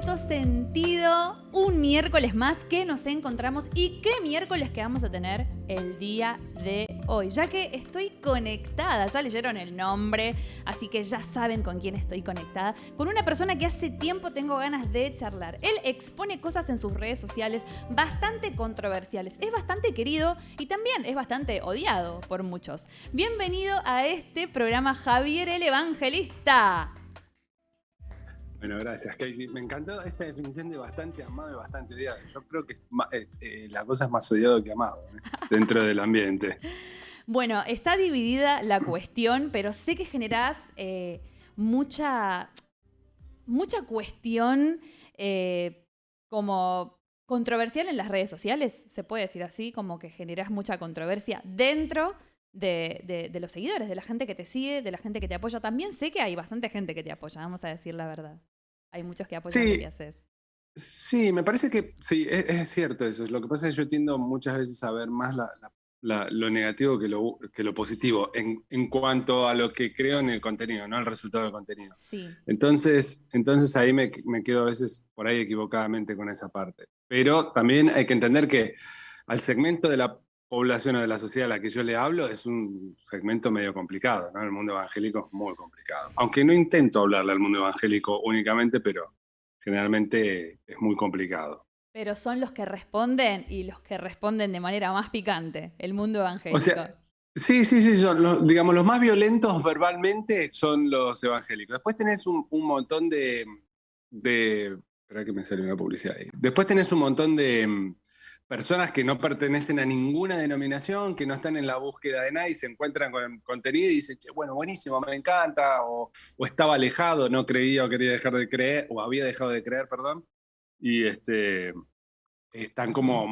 sexto sentido, un miércoles más que nos encontramos y qué miércoles que vamos a tener el día de hoy, ya que estoy conectada, ya leyeron el nombre, así que ya saben con quién estoy conectada, con una persona que hace tiempo tengo ganas de charlar. Él expone cosas en sus redes sociales bastante controversiales, es bastante querido y también es bastante odiado por muchos. Bienvenido a este programa, Javier el Evangelista. Bueno, gracias, Casey. Me encantó esa definición de bastante amado y bastante odiado. Yo creo que la cosa es más odiado que amado, dentro del ambiente. Bueno, está dividida la cuestión, pero sé que generás mucha cuestión como controversial en las redes sociales, se puede decir así, como que generás mucha controversia dentro de los seguidores, de la gente que te sigue, de la gente que te apoya. También sé que hay bastante gente que te apoya, vamos a decir la verdad. Hay muchos que apoyan lo que haces. Sí, me parece que sí, es cierto eso. Lo que pasa es que yo tiendo muchas veces a ver más lo negativo que lo positivo en cuanto a lo que creo en el contenido, no el resultado del contenido. Sí. Entonces ahí me quedo a veces por ahí equivocadamente con esa parte. Pero también hay que entender que al segmento de la población o de la sociedad a la que yo le hablo es un segmento medio complicado, ¿no? El mundo evangélico es muy complicado. Aunque no intento hablarle al mundo evangélico únicamente, pero generalmente es muy complicado. Pero son los que responden y los que responden de manera más picante, el mundo evangélico. O sea, sí, son digamos, los más violentos verbalmente son los evangélicos. Después tenés un montón de... Espera que me salió una publicidad ahí. Después tenés un montón de personas que no pertenecen a ninguna denominación, que no están en la búsqueda de nada y se encuentran con el contenido y dicen, che, bueno, buenísimo, me encanta, o estaba alejado, no creía o quería dejar de creer, o había dejado de creer, perdón, y están como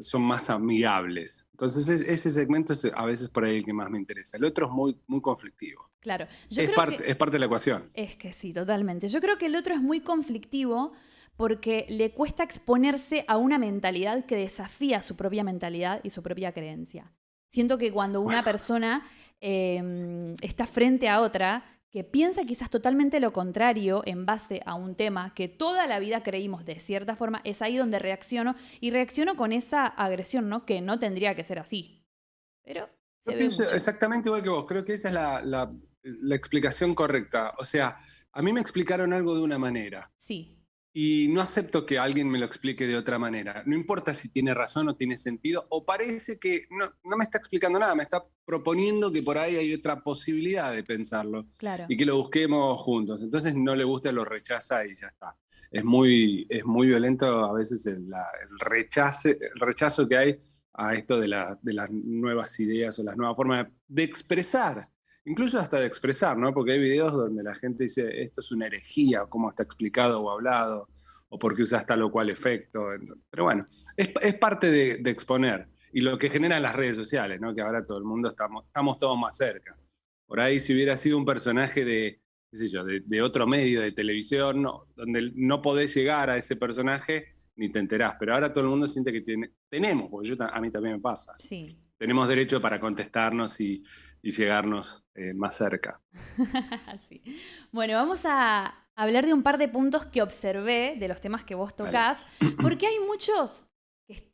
son más amigables. Entonces ese segmento es a veces por ahí el que más me interesa. El otro es muy, muy conflictivo. Claro. Es parte de la ecuación. Es que sí, totalmente. Yo creo que el otro es muy conflictivo porque le cuesta exponerse a una mentalidad que desafía su propia mentalidad y su propia creencia. Siento que cuando una persona está frente a otra que piensa quizás totalmente lo contrario en base a un tema que toda la vida creímos de cierta forma, es ahí donde reacciono y reacciono con esa agresión, ¿no? Que no tendría que ser así. Pero Yo pienso exactamente igual que vos. Creo que esa es la explicación correcta. O sea, a mí me explicaron algo de una manera. Sí. Y no acepto que alguien me lo explique de otra manera. No importa si tiene razón o tiene sentido, o parece que no me está explicando nada, me está proponiendo que por ahí hay otra posibilidad de pensarlo. Claro. Y que lo busquemos juntos. Entonces no le gusta, lo rechaza y ya está. Es muy violento a veces el rechazo que hay a esto de las nuevas ideas o las nuevas formas de expresar. Incluso hasta de expresar, ¿no? Porque hay videos donde la gente dice, esto es una herejía, o cómo está explicado o hablado, o porque usa tal o cual efecto. Pero bueno, es parte de exponer. Y lo que generan las redes sociales, ¿no? Que ahora todo el mundo estamos todos más cerca. Por ahí, si hubiera sido un personaje qué sé yo, de otro medio de televisión, donde no podés llegar a ese personaje, ni te enterás. Pero ahora todo el mundo siente que tenemos, porque a mí también me pasa. Sí. Tenemos derecho para contestarnos y llegarnos más cerca. Sí. Bueno, vamos a hablar de un par de puntos que observé de los temas que vos tocás, porque hay muchos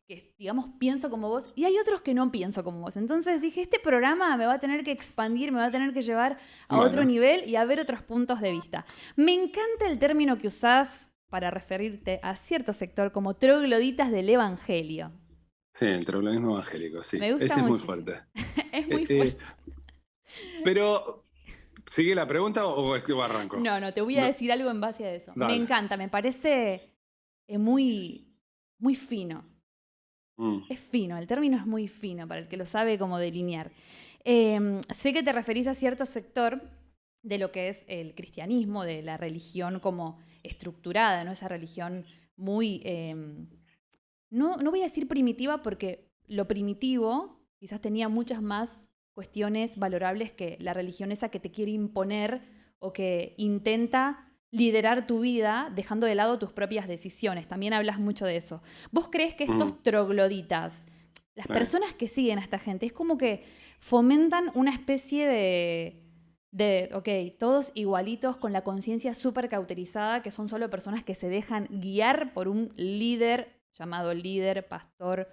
que, digamos, pienso como vos y hay otros que no pienso como vos. Entonces dije, este programa me va a tener que expandir, me va a tener que llevar a otro nivel y a ver otros puntos de vista. Me encanta el término que usás para referirte a cierto sector como trogloditas del evangelio. Sí, el troglodyismo evangélico, sí. Me gusta ese muchísimo. Es muy fuerte. Es muy fuerte. Pero, ¿sigue la pregunta o es que arranco? No, te voy a decir algo en base a eso. Dale. Me encanta, me parece muy, muy fino. Es fino, el término es muy fino para el que lo sabe cómo delinear. Sé que te referís a cierto sector de lo que es el cristianismo, de la religión como estructurada, ¿no? Esa religión muy... no voy a decir primitiva porque lo primitivo quizás tenía muchas más cuestiones valorables que la religión esa que te quiere imponer o que intenta liderar tu vida dejando de lado tus propias decisiones. También hablas mucho de eso. ¿Vos crees que estos trogloditas, las personas que siguen a esta gente, es como que fomentan una especie ok, todos igualitos con la conciencia súper cauterizada, que son solo personas que se dejan guiar por un líder, llamado líder, pastor,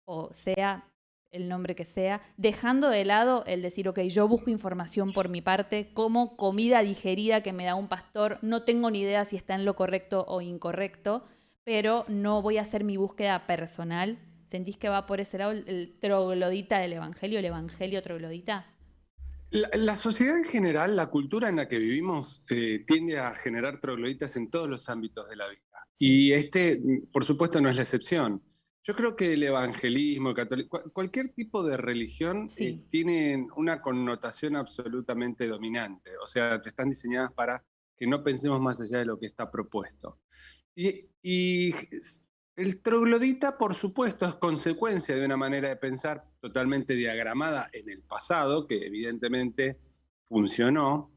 o sea, el nombre que sea, dejando de lado el decir, ok, yo busco información por mi parte, como comida digerida que me da un pastor, no tengo ni idea si está en lo correcto o incorrecto, pero no voy a hacer mi búsqueda personal. ¿Sentís que va por ese lado el troglodita del evangelio, el evangelio troglodita? La sociedad en general, la cultura en la que vivimos, tiende a generar trogloditas en todos los ámbitos de la vida. Sí. Y por supuesto, no es la excepción. Yo creo que el evangelismo, el catolicismo, cualquier tipo de religión tiene una connotación absolutamente dominante. O sea, están diseñadas para que no pensemos más allá de lo que está propuesto. Y el troglodita, por supuesto, es consecuencia de una manera de pensar totalmente diagramada en el pasado, que evidentemente funcionó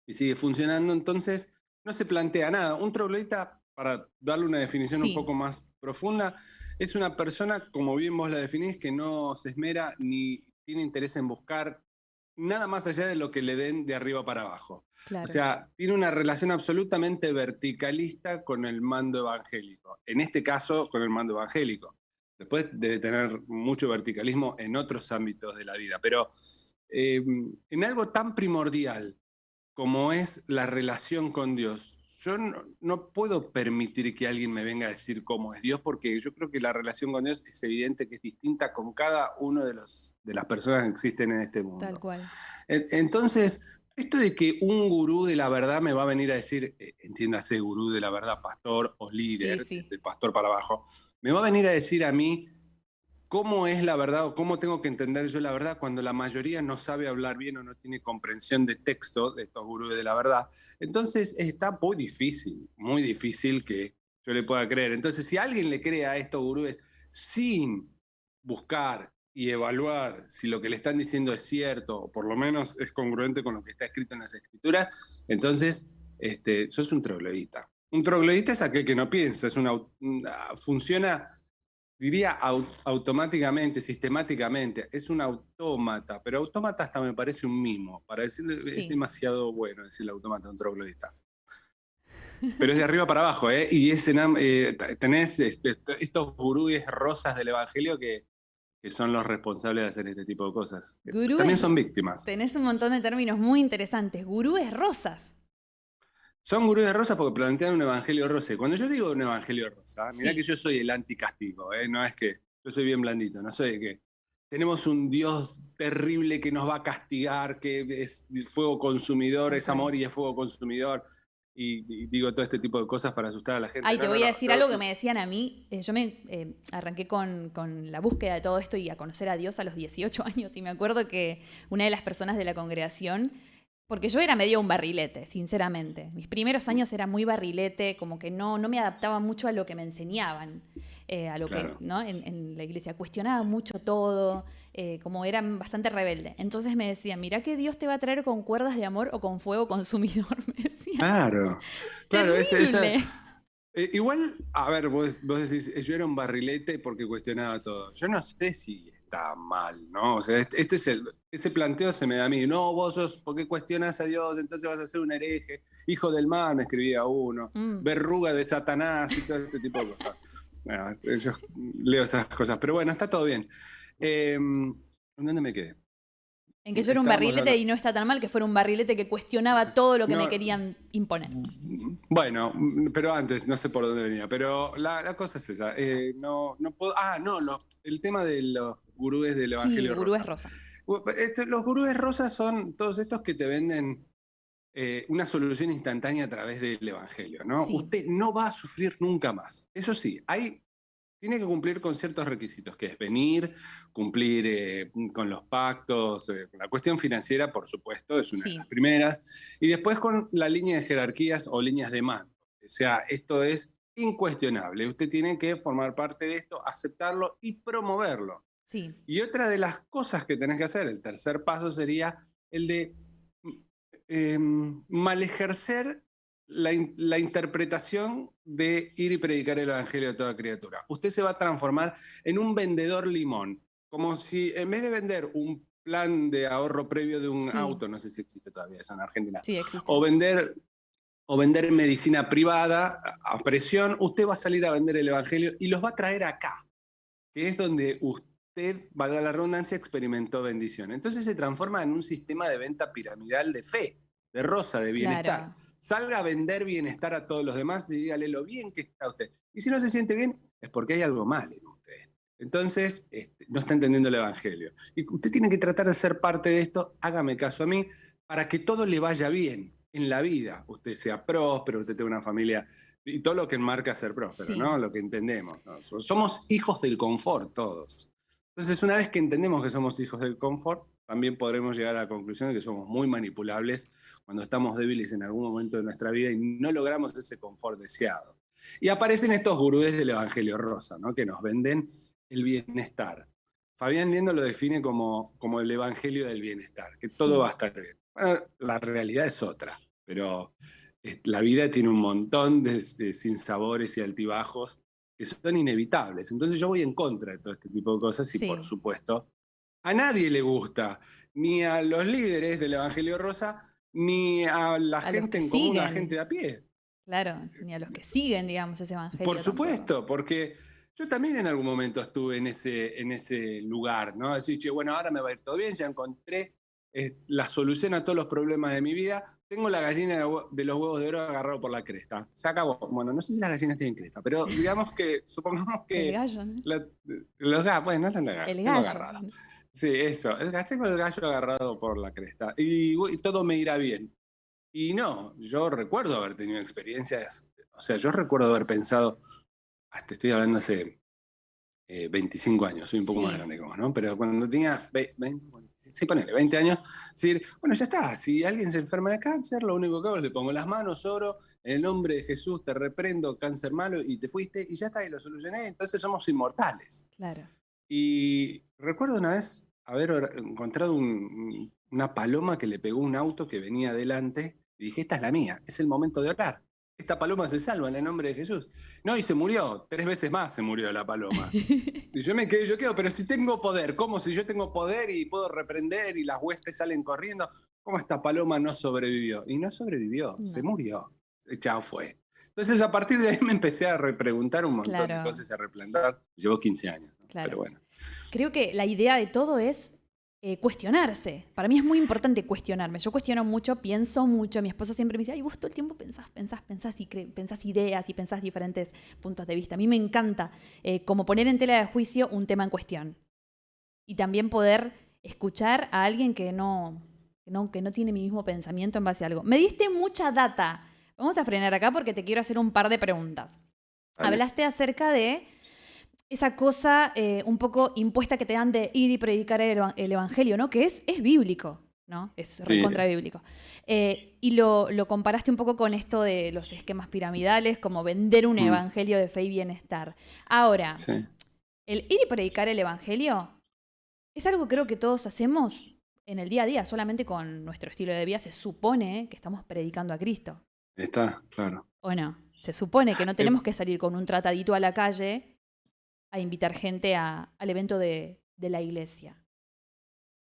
y sigue funcionando, entonces no se plantea nada. Un troglodita, para darle una definición un poco más profunda, es una persona, como bien vos la definís, que no se esmera ni tiene interés en buscar nada más allá de lo que le den de arriba para abajo. Claro. O sea, tiene una relación absolutamente verticalista con el mando evangélico. En este caso, con el mando evangélico. Después debe tener mucho verticalismo en otros ámbitos de la vida. Pero en algo tan primordial como es la relación con Dios, yo no puedo permitir que alguien me venga a decir cómo es Dios, porque yo creo que la relación con Dios es evidente que es distinta con cada uno de las personas que existen en este mundo. Tal cual. Entonces, esto de que un gurú de la verdad me va a venir a decir, entiéndase, gurú de la verdad, pastor o líder, del pastor para abajo, me va a venir a decir a mí cómo es la verdad o cómo tengo que entender yo la verdad cuando la mayoría no sabe hablar bien o no tiene comprensión de texto de estos gurúes de la verdad. Entonces está muy difícil que yo le pueda creer. Entonces, si alguien le cree a estos gurúes sin buscar y evaluar si lo que le están diciendo es cierto o por lo menos es congruente con lo que está escrito en las escrituras, entonces sos un troglodita. Un troglodita es aquel que no piensa, funciona, diría, automáticamente, sistemáticamente. Es un autómata, pero autómata hasta me parece un mimo. Para decirle, es demasiado bueno decirle autómata, un troglodita. Pero es de arriba para abajo, ¿eh? Y tenés estos gurúes rosas del evangelio que son los responsables de hacer este tipo de cosas. También son víctimas. Tenés un montón de términos muy interesantes. Gurúes rosas. Son gurúes rosas porque plantean un evangelio rosa. Cuando yo digo un evangelio rosa, mirá que yo soy el anticastigo, ¿eh? No es que yo soy bien blandito, no soy de que tenemos un Dios terrible que nos va a castigar, que es fuego consumidor, es amor y es fuego consumidor. Y digo todo este tipo de cosas para asustar a la gente. Te voy a decir algo que me decían a mí. Yo me arranqué con la búsqueda de todo esto y a conocer a Dios a los 18 años. Y me acuerdo que una de las personas de la congregación, porque yo era medio un barrilete, sinceramente. Mis primeros años era muy barrilete, como que no me adaptaba mucho a lo que me enseñaban, a lo que, ¿no? En la iglesia. Cuestionaba mucho todo, como era bastante rebelde. Entonces me decían, mirá que Dios te va a traer con cuerdas de amor o con fuego consumidor, me decían. Claro, igual, a ver, vos decís, yo era un barrilete porque cuestionaba todo. Yo no sé si está mal, ¿no? O sea, ese planteo se me da a mí. No, vos sos, ¿por qué cuestionás a Dios? Entonces vas a ser un hereje. Hijo del mal, me escribía uno. Verruga de Satanás y todo este tipo de cosas. Bueno, yo leo esas cosas. Pero bueno, está todo bien. ¿Dónde me quedé? En que yo era un barrilete y no está tan mal que fuera un barrilete que cuestionaba todo lo que me querían imponer. Bueno, pero antes, no sé por dónde venía, pero la cosa es esa. No puedo. El tema de los gurúes del evangelio rosa. Los gurúes rosas son todos estos que te venden una solución instantánea a través del evangelio, ¿no? Sí. Usted no va a sufrir nunca más. Eso sí, tiene que cumplir con ciertos requisitos, que es venir, cumplir con los pactos, la cuestión financiera, por supuesto, es una de las primeras, y después con la línea de jerarquías o líneas de mando. O sea, esto es incuestionable. Usted tiene que formar parte de esto, aceptarlo y promoverlo. Sí. Y otra de las cosas que tenés que hacer, el tercer paso, sería el de mal ejercer la interpretación de ir y predicar el evangelio a toda criatura. Usted se va a transformar en un vendedor limón, como si en vez de vender un plan de ahorro previo de un Sí. auto, no sé si existe todavía eso en Argentina, Sí, existe. o vender medicina privada a presión, usted va a salir a vender el evangelio y los va a traer acá, que es donde usted, valga la redundancia, experimentó bendición. Entonces se transforma en un sistema de venta piramidal de fe, de rosa, de bienestar. Claro. Salga a vender bienestar a todos los demás y dígale lo bien que está usted. Y si no se siente bien, es porque hay algo mal en usted. Entonces, no está entendiendo el evangelio. Y usted tiene que tratar de ser parte de esto, hágame caso a mí, para que todo le vaya bien en la vida. Usted sea próspero, usted tenga una familia y todo lo que enmarca ser próspero, Sí. ¿no? Lo que entendemos, ¿no? Somos hijos del confort todos. Entonces, una vez que entendemos que somos hijos del confort, también podremos llegar a la conclusión de que somos muy manipulables cuando estamos débiles en algún momento de nuestra vida y no logramos ese confort deseado. Y aparecen estos gurúes del Evangelio Rosa, ¿no? Que nos venden el bienestar. Fabián Diendo lo define como el Evangelio del bienestar, que todo Sí. va a estar bien. Bueno, la realidad es otra, pero la vida tiene un montón de sinsabores y altibajos que son inevitables. Entonces yo voy en contra de todo este tipo de cosas y Sí. por supuesto a nadie le gusta, ni a los líderes del Evangelio Rosa, ni a la gente en común, a la gente de a pie. Claro, ni a los que siguen, digamos, ese evangelio. Por supuesto, porque yo también en algún momento estuve en ese lugar, ¿no? Decir, che, bueno, ahora me va a ir todo bien, ya encontré la solución a todos los problemas de mi vida, tengo la gallina de los huevos de oro agarrado por la cresta. Se acabó. Bueno, no sé si las gallinas tienen cresta, pero digamos que, supongamos que... El gallo, ¿no? Los gallos, bueno, no están de gallo, El tengo gallo. agarrada. Sí, eso, tengo el gallo agarrado por la cresta y todo me irá bien. Y no, yo recuerdo haber tenido experiencias, o sea, yo recuerdo haber pensado, te estoy hablando hace 25 años, soy un poco Sí. más grande que vos, ¿no? Pero cuando tenía 20, sí, ponele, 20 años, decir, bueno, ya está, si alguien se enferma de cáncer, lo único que hago es le pongo las manos, oro, en el nombre de Jesús te reprendo, cáncer malo, y te fuiste, y ya está, y lo solucioné, entonces somos inmortales. Claro. Y recuerdo una vez haber encontrado una paloma que le pegó un auto que venía adelante, y dije, esta es la mía, es el momento de orar. Esta paloma se salva en el nombre de Jesús. No, y se murió, 3 veces más se murió la paloma. Y yo me quedé, pero si tengo poder, ¿cómo si yo tengo poder y puedo reprender y las huestes salen corriendo? ¿Cómo esta paloma no sobrevivió? Y no sobrevivió, No. se murió. Chao, fue. Entonces, a partir de ahí me empecé a repreguntar un montón Claro. de cosas y a replantar. Llevo 15 años, ¿no? Claro. Pero bueno. Creo que la idea de todo es cuestionarse. Para mí es muy importante cuestionarme. Yo cuestiono mucho, pienso mucho. Mi esposo siempre me dice, ay, vos todo el tiempo pensás y pensás ideas y pensás diferentes puntos de vista. A mí me encanta como poner en tela de juicio un tema en cuestión. Y también poder escuchar a alguien que no tiene mi mismo pensamiento en base a algo. Me diste mucha data. Vamos a frenar acá porque te quiero hacer un par de preguntas. Vale. Hablaste acerca de esa cosa un poco impuesta que te dan de ir y predicar el evangelio, ¿no? Que es bíblico, ¿no? Es recontra bíblico. Y lo comparaste un poco con esto de los esquemas piramidales, como vender un evangelio de fe y bienestar. Ahora, el ir y predicar el evangelio es algo que creo que todos hacemos en el día a día, solamente con nuestro estilo de vida se supone que estamos predicando a Cristo. Está, claro. ¿O no? Se supone que no tenemos que salir con un tratadito a la calle a invitar gente al evento de la iglesia.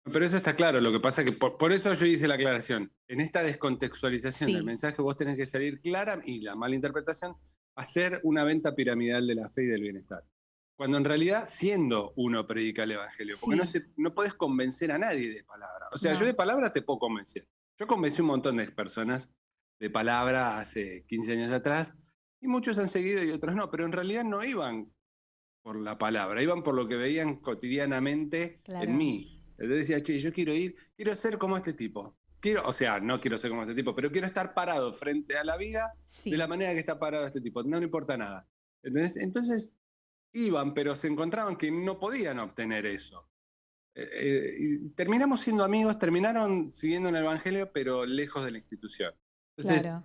Pero eso está claro, lo que pasa es que por eso yo hice la aclaración. En esta descontextualización del mensaje vos tenés que salir clara y la mala interpretación, hacer una venta piramidal de la fe y del bienestar. Cuando en realidad, siendo uno predica el evangelio, porque no podés convencer a nadie de palabra. O sea, yo de palabra te puedo convencer. Yo convencí un montón de personas de palabra hace 15 años atrás y muchos han seguido y otros no, pero en realidad no iban por la palabra, iban por lo que veían cotidianamente en mí. Entonces decía, che, yo quiero ser como este tipo. No quiero ser como este tipo, pero quiero estar parado frente a la vida de la manera que está parado este tipo. No le importa nada. Entonces iban, pero se encontraban que no podían obtener eso. Y terminamos siendo amigos, terminaron siguiendo en el evangelio, pero lejos de la institución. Entonces,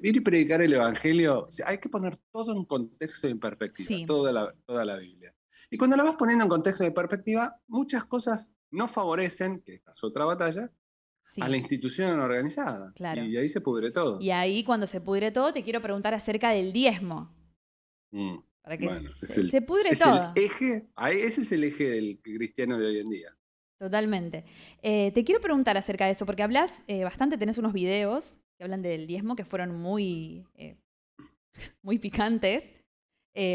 ir y predicar el evangelio, hay que poner todo en contexto y en perspectiva, toda la Biblia. Y cuando la vas poniendo en contexto y en perspectiva, muchas cosas no favorecen, que esta es otra batalla, a la institución organizada. Claro. Y ahí se pudre todo. Y ahí cuando se pudre todo, te quiero preguntar acerca del diezmo. Para que se pudre todo. Ese es el eje del cristiano de hoy en día. Totalmente. Te quiero preguntar acerca de eso, porque hablas bastante, tenés unos videos que hablan del diezmo que fueron muy, muy picantes,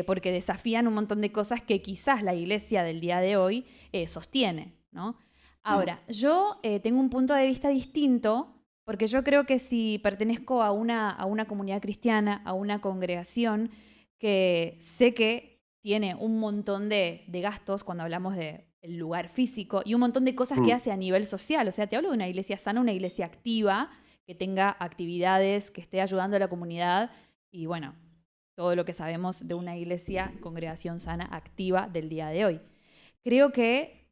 porque desafían un montón de cosas que quizás la iglesia del día de hoy sostiene, ¿no? Ahora, yo tengo un punto de vista distinto, porque yo creo que si pertenezco a una comunidad cristiana, a una congregación, que sé que tiene un montón de gastos cuando hablamos de el lugar físico y un montón de cosas que hace a nivel social. O sea, te hablo de una iglesia sana, una iglesia activa, que tenga actividades, que esté ayudando a la comunidad y bueno, todo lo que sabemos de una iglesia, congregación sana, activa del día de hoy. Creo que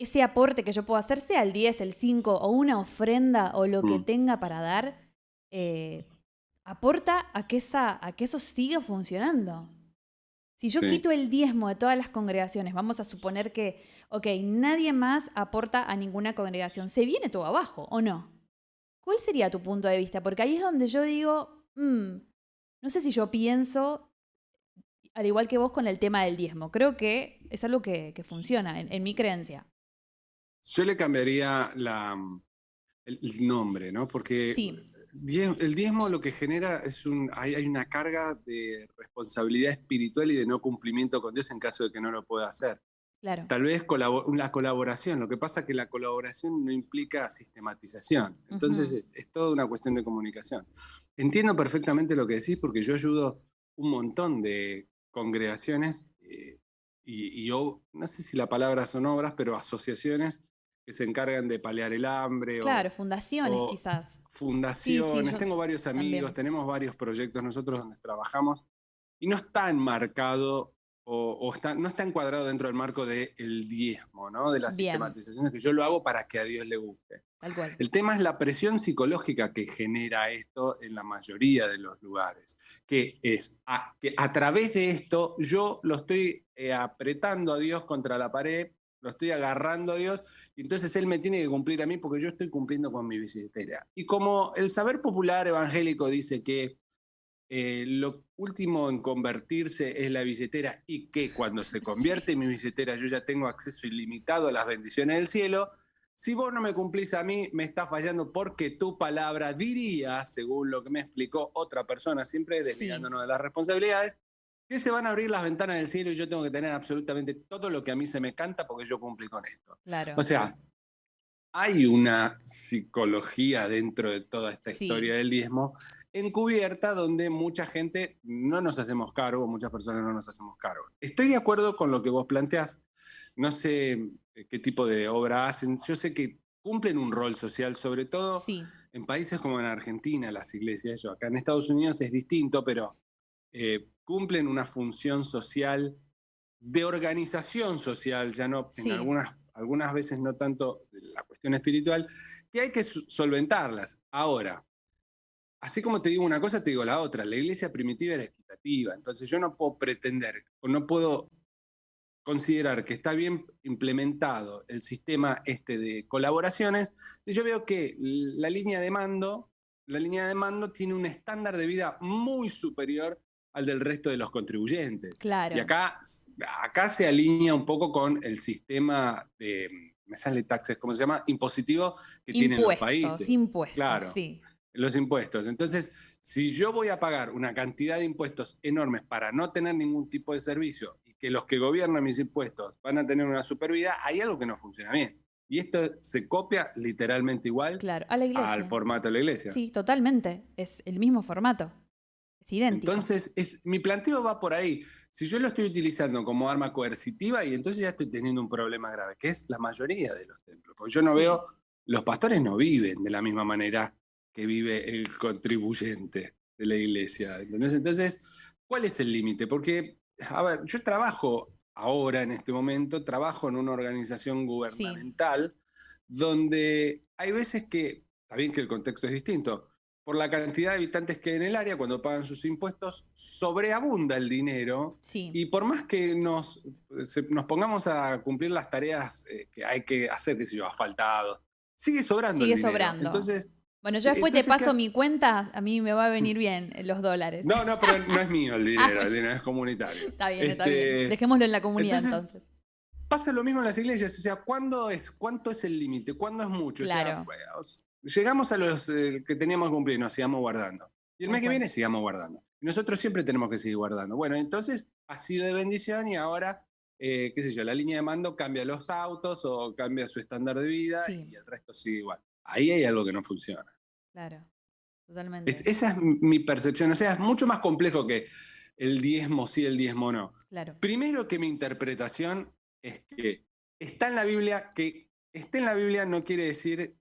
ese aporte que yo puedo hacer, sea el 10, el 5 o una ofrenda o lo que tenga para dar, aporta a que eso siga funcionando. Si yo quito el diezmo de todas las congregaciones, vamos a suponer que, nadie más aporta a ninguna congregación, ¿se viene todo abajo o no? ¿Cuál sería tu punto de vista? Porque ahí es donde yo digo, no sé si yo pienso, al igual que vos con el tema del diezmo, creo que es algo que funciona, en mi creencia. Yo le cambiaría el nombre, ¿no? Porque el diezmo lo que genera es hay una carga de responsabilidad espiritual y de no cumplimiento con Dios en caso de que no lo pueda hacer. Claro. Tal vez una colaboración. Lo que pasa es que la colaboración no implica sistematización. Entonces es toda una cuestión de comunicación. Entiendo perfectamente lo que decís porque yo ayudo un montón de congregaciones y yo, no sé si la palabra son obras, pero asociaciones que se encargan de paliar el hambre. Claro, fundaciones quizás. Fundaciones, Sí, tengo varios amigos, tenemos varios proyectos nosotros donde trabajamos y no está enmarcado no está encuadrado dentro del marco del diezmo, ¿no? De las sistematizaciones, que yo lo hago para que a Dios le guste. Tal cual. El tema es la presión psicológica que genera esto en la mayoría de los lugares, que a través de esto yo lo estoy apretando a Dios contra la pared, lo estoy agarrando a Dios, y entonces Él me tiene que cumplir a mí porque yo estoy cumpliendo con mi billetera. Y como el saber popular evangélico dice que lo último en convertirse es la billetera y que cuando se convierte en mi billetera yo ya tengo acceso ilimitado a las bendiciones del cielo, si vos no me cumplís a mí, me está fallando porque tu palabra diría, según lo que me explicó otra persona, siempre desligándonos de las responsabilidades, que se van a abrir las ventanas del cielo y yo tengo que tener absolutamente todo lo que a mí se me canta porque yo cumplí con esto. Claro. O sea, hay una psicología dentro de toda esta historia del diezmo encubierta donde mucha gente no nos hacemos cargo, muchas personas no nos hacemos cargo. Estoy de acuerdo con lo que vos planteás. No sé qué tipo de obra hacen. Yo sé que cumplen un rol social, sobre todo en países como en Argentina, las iglesias. Acá en Estados Unidos es distinto, pero cumplen una función social, de organización social, ya no en algunas veces no tanto la cuestión espiritual, que hay que solventarlas. Ahora, así como te digo una cosa, te digo la otra. La iglesia primitiva era equitativa, entonces yo no puedo pretender o no puedo considerar que está bien implementado el sistema de colaboraciones si yo veo que la línea de mando tiene un estándar de vida muy superior al del resto de los contribuyentes. Claro. Y acá se alinea un poco con el sistema de, me sale taxes, ¿cómo se llama? Impositivo que tienen los países. Impuestos, claro, los impuestos. Entonces, si yo voy a pagar una cantidad de impuestos enormes para no tener ningún tipo de servicio y que los que gobiernan mis impuestos van a tener una supervida, hay algo que no funciona bien. Y esto se copia literalmente igual a la iglesia, al formato de la iglesia. Sí, totalmente. Es el mismo formato. Es idéntico. Entonces, mi planteo va por ahí. Si yo lo estoy utilizando como arma coercitiva, y entonces ya estoy teniendo un problema grave, que es la mayoría de los templos. Porque yo no veo, los pastores no viven de la misma manera que vive el contribuyente de la iglesia. ¿Entendés? Entonces, ¿cuál es el límite? Porque, a ver, yo trabajo ahora, en este momento, trabajo en una organización gubernamental donde hay veces que, está bien que el contexto es distinto, por la cantidad de habitantes que hay en el área, cuando pagan sus impuestos, sobreabunda el dinero. Y por más que nos pongamos a cumplir las tareas que hay que hacer, qué sé yo, asfaltado, sigue sobrando el dinero. Sigue sobrando. Entonces, bueno, yo después te paso mi cuenta, a mí me va a venir bien los dólares. No, pero no es mío el dinero es comunitario. Está bien, está bien. Dejémoslo en la comunidad entonces. pasa lo mismo en las iglesias, o sea, ¿cuánto es el límite? ¿Cuándo es mucho? Claro. O sea, bueno, llegamos a los que teníamos que cumplir, nos sigamos guardando. Y el mes que viene sigamos guardando. Y nosotros siempre tenemos que seguir guardando. Bueno, entonces ha sido de bendición y ahora, qué sé yo, la línea de mando cambia los autos o cambia su estándar de vida y el resto sigue igual. Ahí hay algo que no funciona. Claro, totalmente. Esa es mi percepción. O sea, es mucho más complejo que el diezmo sí, el diezmo no. Claro. Primero que mi interpretación es que está en la Biblia, que esté en la Biblia no quiere decir,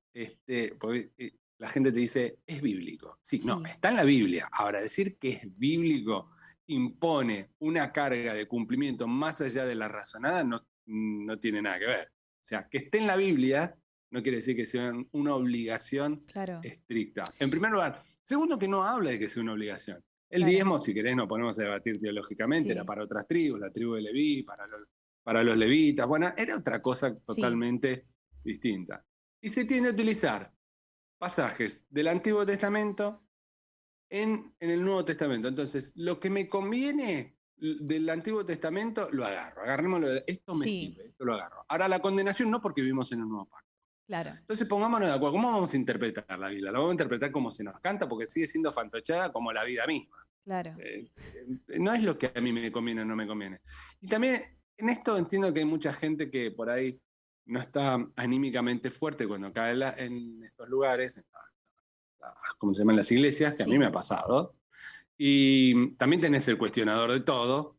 porque la gente te dice, es bíblico. Sí, no, está en la Biblia. Ahora, decir que es bíblico impone una carga de cumplimiento más allá de la razonada, no tiene nada que ver. O sea, que esté en la Biblia no quiere decir que sea una obligación estricta. En primer lugar. Segundo, que no habla de que sea una obligación. El diezmo, si querés, nos ponemos a debatir teológicamente, era para otras tribus, la tribu de Leví, para los levitas. Bueno, era otra cosa totalmente distinta. Y se tiende a utilizar pasajes del Antiguo Testamento en el Nuevo Testamento. Entonces, lo que me conviene del Antiguo Testamento, lo agarro. Agarrémoslo. Esto me sirve, esto lo agarro. Ahora, la condenación no, porque vivimos en el Nuevo Pacto. Claro. Entonces pongámonos de acuerdo, ¿cómo vamos a interpretar la Biblia? La vamos a interpretar como se nos canta, porque sigue siendo fantochada como la vida misma. Claro. No es lo que a mí me conviene o no me conviene. Y también en esto entiendo que hay mucha gente que por ahí no está anímicamente fuerte cuando cae en estos lugares, como se llaman las iglesias, que a mí me ha pasado. Y también tenés el cuestionador de todo,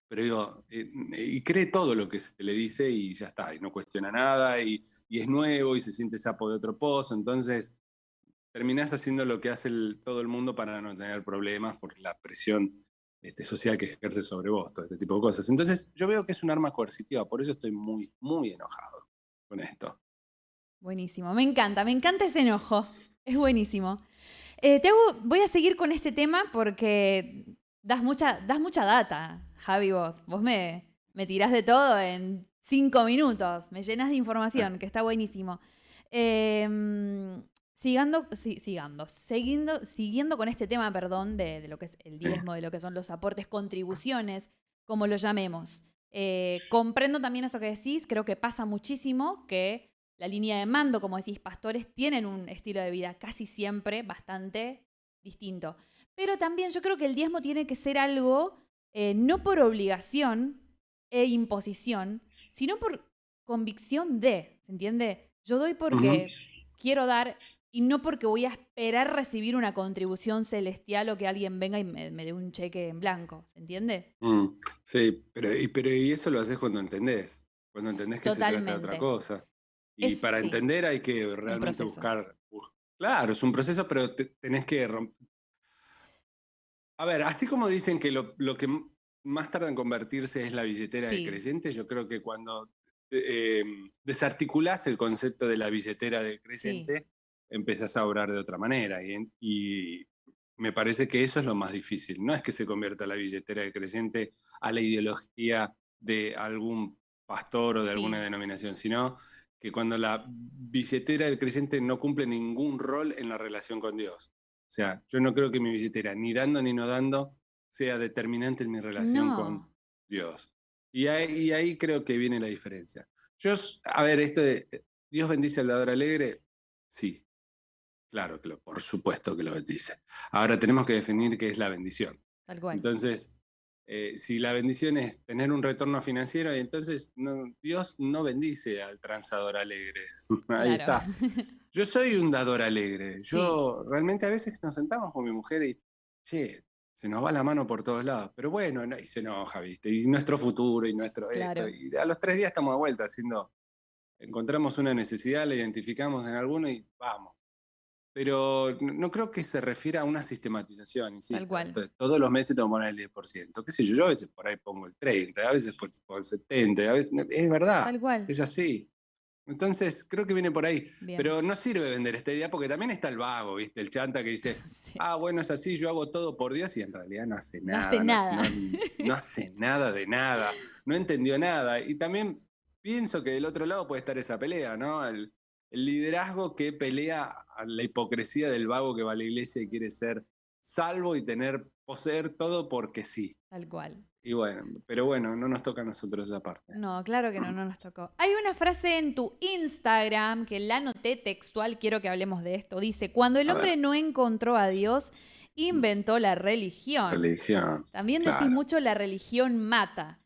pero digo, y cree todo lo que se le dice y ya está, y no cuestiona nada, y es nuevo, y se siente sapo de otro pozo, entonces terminás haciendo lo que hace todo el mundo para no tener problemas por la presión social que ejerce sobre vos, todo este tipo de cosas. Entonces yo veo que es un arma coercitiva, por eso estoy muy, muy enojado con esto. Buenísimo, me encanta ese enojo, es buenísimo. Voy a seguir con este tema porque das mucha data, Javi, vos me tirás de todo en 5 minutos, me llenas de información, que está buenísimo. Siguiendo con este tema, perdón, de lo que es el diezmo, de lo que son los aportes, contribuciones, como lo llamemos. Comprendo también eso que decís, creo que pasa muchísimo que la línea de mando, como decís, pastores, tienen un estilo de vida casi siempre bastante distinto. Pero también yo creo que el diezmo tiene que ser algo no por obligación e imposición, sino por convicción de, ¿se entiende? Yo doy porque quiero dar y no porque voy a esperar recibir una contribución celestial o que alguien venga y me dé un cheque en blanco, ¿se entiende? Sí, pero y eso lo haces cuando entendés que se trata de otra cosa. Y para entender hay que realmente buscar. Claro, es un proceso, pero tenés que romper. A ver, así como dicen que lo que más tarda en convertirse es la billetera del creyente, yo creo que cuando desarticulás el concepto de la billetera del creyente, empezás a obrar de otra manera. Y me parece que eso es lo más difícil. No es que se convierta la billetera del creyente a la ideología de algún pastor o de alguna denominación, sino que cuando la billetera del creyente no cumple ningún rol en la relación con Dios. O sea, yo no creo que mi billetera, ni dando ni no dando, sea determinante en mi relación con Dios. Y ahí creo que viene la diferencia. A ver, esto de Dios bendice al dador alegre, sí, claro, por supuesto que lo bendice. Ahora tenemos que definir qué es la bendición. Tal cual. Entonces, si la bendición es tener un retorno financiero, entonces Dios no bendice al transador alegre. Ahí está. Yo soy un dador alegre. Yo realmente a veces nos sentamos con mi mujer y, che, se nos va la mano por todos lados. Pero bueno, y se enoja, ¿viste? Y nuestro futuro y nuestro esto. Y a los 3 días estamos de vuelta encontramos una necesidad, la identificamos en alguno y vamos. Pero no creo que se refiera a una sistematización, insisto. Tal cual. Entonces, todos los meses tengo que poner el 10%. ¿Qué sé yo? Yo a veces por ahí pongo el 30%, a veces pongo el 70%, a veces, es verdad. Tal cual. Es así. Entonces, creo que viene por ahí. Bien. Pero no sirve vender esta idea porque también está el vago, ¿viste? El chanta que dice, bueno, es así, yo hago todo por Dios y en realidad no hace nada. No hace nada. No hace nada de nada. No entendió nada. Y también pienso que del otro lado puede estar esa pelea, ¿no? El liderazgo que pelea a la hipocresía del vago que va a la iglesia y quiere ser salvo y poseer todo porque sí. Tal cual. Y bueno, pero bueno, no nos toca a nosotros esa parte. No, claro que no nos tocó. Hay una frase en tu Instagram que la anoté textual, quiero que hablemos de esto. Dice, cuando el hombre no encontró a Dios, inventó la religión. Religión. También decís mucho la religión mata.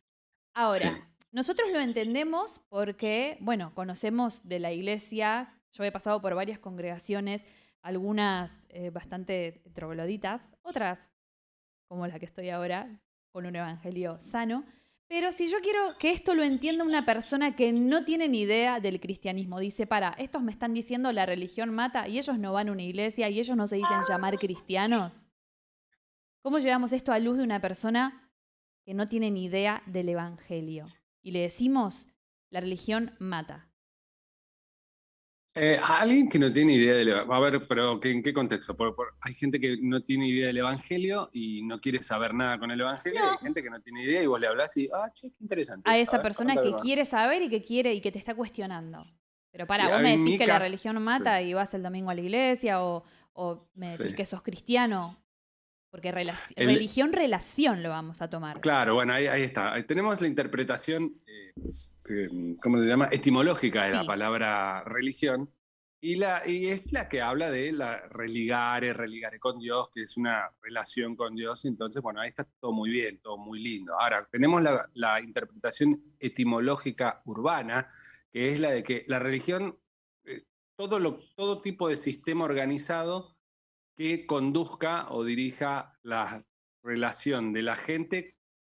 Ahora, nosotros lo entendemos porque, bueno, conocemos de la iglesia, yo he pasado por varias congregaciones, algunas bastante trogloditas, otras como la que estoy ahora, con un evangelio sano. Pero si yo quiero que esto lo entienda una persona que no tiene ni idea del cristianismo, dice, estos me están diciendo la religión mata y ellos no van a una iglesia y ellos no se dicen llamar cristianos. ¿Cómo llevamos esto a luz de una persona que no tiene ni idea del evangelio? Y le decimos, la religión mata. A alguien que no tiene idea del evangelio, a ver, pero ¿en qué contexto? Hay gente que no tiene idea del evangelio y no quiere saber nada con el evangelio, y hay gente que no tiene idea y vos le hablás y, che, qué interesante. A esa persona que quiere saber y que te está cuestionando. Pero vos me decís que la religión mata y vas el domingo a la iglesia o me decís que sos cristiano. Porque relación lo vamos a tomar. Claro, bueno, ahí está. Ahí tenemos la interpretación, ¿cómo se llama? Etimológica de la palabra religión. Y es la que habla de la religare con Dios, que es una relación con Dios. Entonces, bueno, ahí está todo muy bien, todo muy lindo. Ahora, tenemos la interpretación etimológica urbana, que es la de que la religión es todo tipo de sistema organizado que conduzca o dirija la relación de la gente,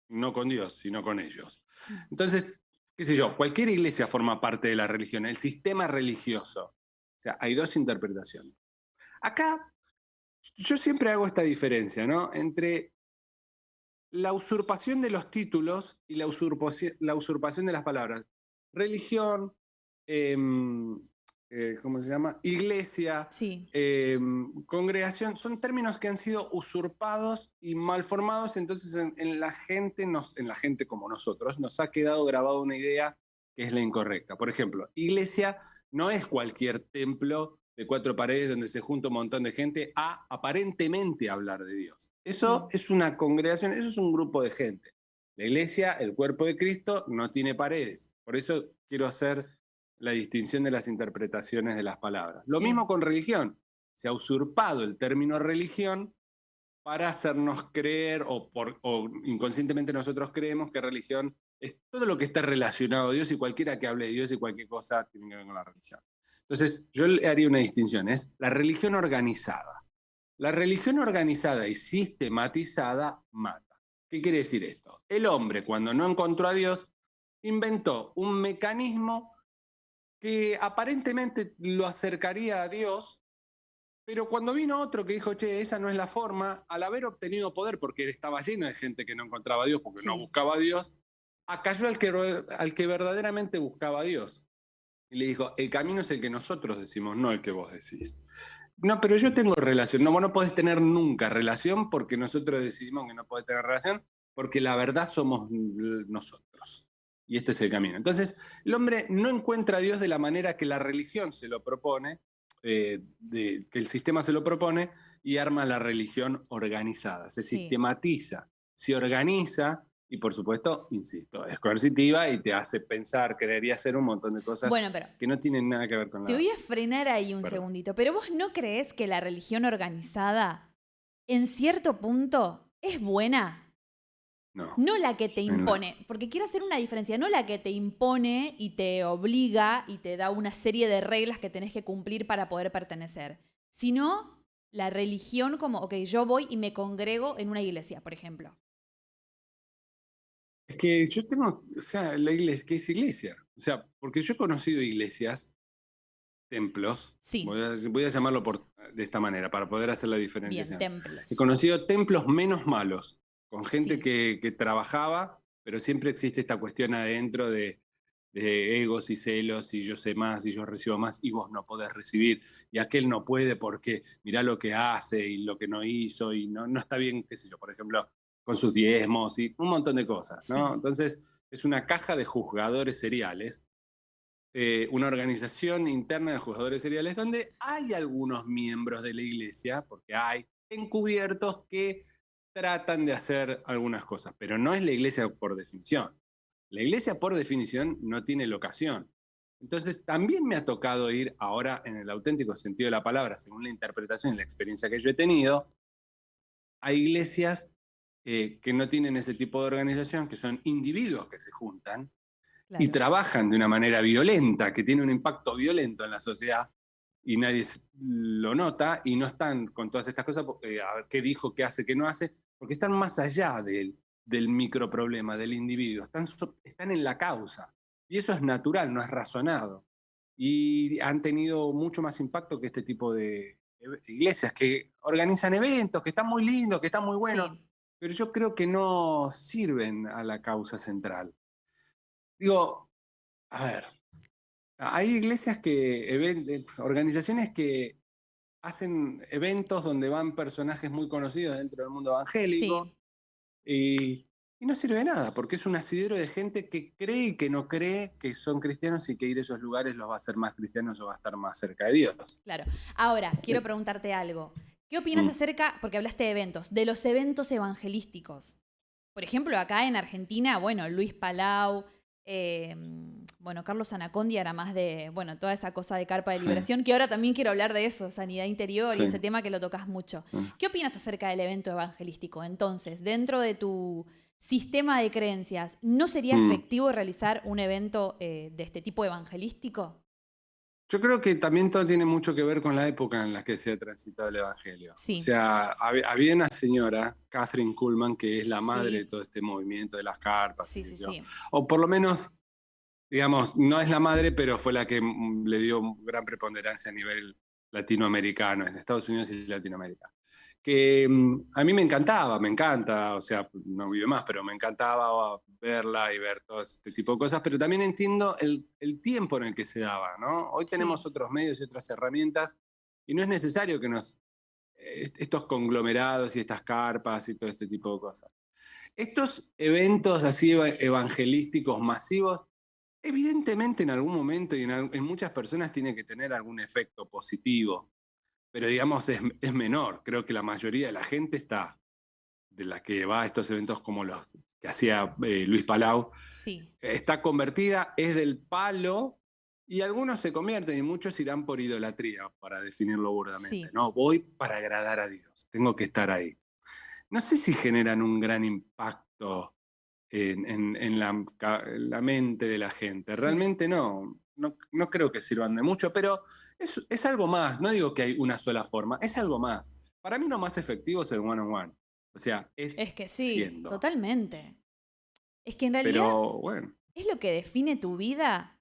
no con Dios, sino con ellos. Entonces, qué sé yo, cualquier iglesia forma parte de la religión, el sistema religioso. O sea, hay dos interpretaciones. Acá, yo siempre hago esta diferencia, ¿no? Entre la usurpación de los títulos y la usurpación de las palabras. Religión, ¿cómo se llama? Iglesia, congregación, son términos que han sido usurpados y malformados, entonces en la gente como nosotros, nos ha quedado grabada una idea que es la incorrecta. Por ejemplo, iglesia no es cualquier templo de 4 paredes donde se junta un montón de gente a aparentemente hablar de Dios. Eso es una congregación, eso es un grupo de gente. La iglesia, el cuerpo de Cristo, no tiene paredes. Por eso quiero hacer la distinción de las interpretaciones de las palabras. Lo mismo con religión. Se ha usurpado el término religión para hacernos creer, o inconscientemente nosotros creemos que religión es todo lo que está relacionado a Dios, y cualquiera que hable de Dios y cualquier cosa tiene que ver con la religión. Entonces, yo le haría una distinción, es la religión organizada. La religión organizada y sistematizada mata. ¿Qué quiere decir esto? El hombre, cuando no encontró a Dios, inventó un mecanismo que aparentemente lo acercaría a Dios, pero cuando vino otro que dijo, che, esa no es la forma, al haber obtenido poder, porque estaba lleno de gente que no encontraba a Dios porque no buscaba a Dios, acalló al que verdaderamente buscaba a Dios. Y le dijo, el camino es el que nosotros decimos, no el que vos decís. No, pero yo tengo relación. No, vos no podés tener nunca relación porque nosotros decidimos que no podés tener relación, porque la verdad somos nosotros. Y este es el camino. Entonces, el hombre no encuentra a Dios de la manera que la religión se lo propone, que el sistema se lo propone, y arma la religión organizada. Se sistematiza, se organiza y, por supuesto, insisto, es coercitiva y te hace pensar, creer y hacer un montón de cosas que no tienen nada que ver con la... Te voy a frenar ahí un segundito, pero ¿vos no creés que la religión organizada, en cierto punto, es buena? No la que te impone, porque quiero hacer una diferencia, no la que te impone y te obliga y te da una serie de reglas que tenés que cumplir para poder pertenecer, sino la religión como, ok, yo voy y me congrego en una iglesia, por ejemplo. Es que yo tengo, o sea, la iglesia, ¿qué es iglesia? O sea, porque yo he conocido iglesias, templos, voy a llamarlo de esta manera para poder hacer la diferenciación. Bien, templos. He conocido templos menos malos, con gente que trabajaba, pero siempre existe esta cuestión adentro de egos y celos, y yo sé más, y yo recibo más, y vos no podés recibir, y aquel no puede porque mirá lo que hace y lo que no hizo, y no está bien, qué sé yo, por ejemplo, con sus diezmos y un montón de cosas, ¿no? Entonces, es una caja de juzgadores seriales, una organización interna de juzgadores seriales donde hay algunos miembros de la iglesia, porque hay, encubiertos que tratan de hacer algunas cosas, pero no es la iglesia por definición. La iglesia por definición no tiene locación. Entonces también me ha tocado ir ahora en el auténtico sentido de la palabra, según la interpretación y la experiencia que yo he tenido, a iglesias que no tienen ese tipo de organización, que son individuos que se juntan y trabajan de una manera violenta, que tiene un impacto violento en la sociedad y nadie lo nota y no están con todas estas cosas, a ver qué dijo, qué hace, qué no hace, porque están más allá del microproblema, del individuo, están en la causa. Y eso es natural, no es razonado. Y han tenido mucho más impacto que este tipo de iglesias que organizan eventos, que están muy lindos, que están muy buenos, pero yo creo que no sirven a la causa central. Digo, a ver, hay iglesias organizaciones que hacen eventos donde van personajes muy conocidos dentro del mundo evangélico y no sirve de nada, porque es un asidero de gente que cree y que no cree que son cristianos y que ir a esos lugares los va a hacer más cristianos o va a estar más cerca de Dios. Claro. Ahora, quiero preguntarte algo. ¿Qué opinas acerca, porque hablaste de eventos, de los eventos evangelísticos? Por ejemplo, acá en Argentina, bueno, Luis Palau, bueno, Carlos Anacondia era más de, bueno, toda esa cosa de carpa de liberación, que ahora también quiero hablar de eso, sanidad interior y ese tema que lo tocas mucho. ¿Qué opinas acerca del evento evangelístico? Entonces, dentro de tu sistema de creencias, ¿no sería efectivo realizar un evento de este tipo evangelístico? Yo creo que también todo tiene mucho que ver con la época en la que se ha transitado el Evangelio. Sí. O sea, había una señora, Catherine Kuhlman, que es la madre de todo este movimiento de las carpas. O por lo menos, digamos, no es la madre, pero fue la que le dio gran preponderancia a nivel latinoamericano, en Estados Unidos y Latinoamérica. Que a mí me encanta, o sea, no vive más, pero me encantaba verla y ver todo este tipo de cosas, pero también entiendo el tiempo en el que se daba, ¿no? Hoy tenemos otros medios y otras herramientas y no es necesario que estos conglomerados y estas carpas y todo este tipo de cosas. Estos eventos así evangelísticos masivos, evidentemente en algún momento y en muchas personas tiene que tener algún efecto positivo, pero digamos es menor. Creo que la mayoría de la gente de la que va a estos eventos como los que hacía Luis Palau, está convertida, es del palo, y algunos se convierten y muchos irán por idolatría, para definirlo burdamente. No, voy para agradar a Dios, tengo que estar ahí. No sé si generan un gran impacto en la mente de la gente. Realmente no creo que sirvan de mucho, pero es algo más. No digo que hay una sola forma, es algo más. Para mí lo más efectivo es el one-on-one. O sea, es que sí, siendo. Totalmente. Es que en realidad es lo que define tu vida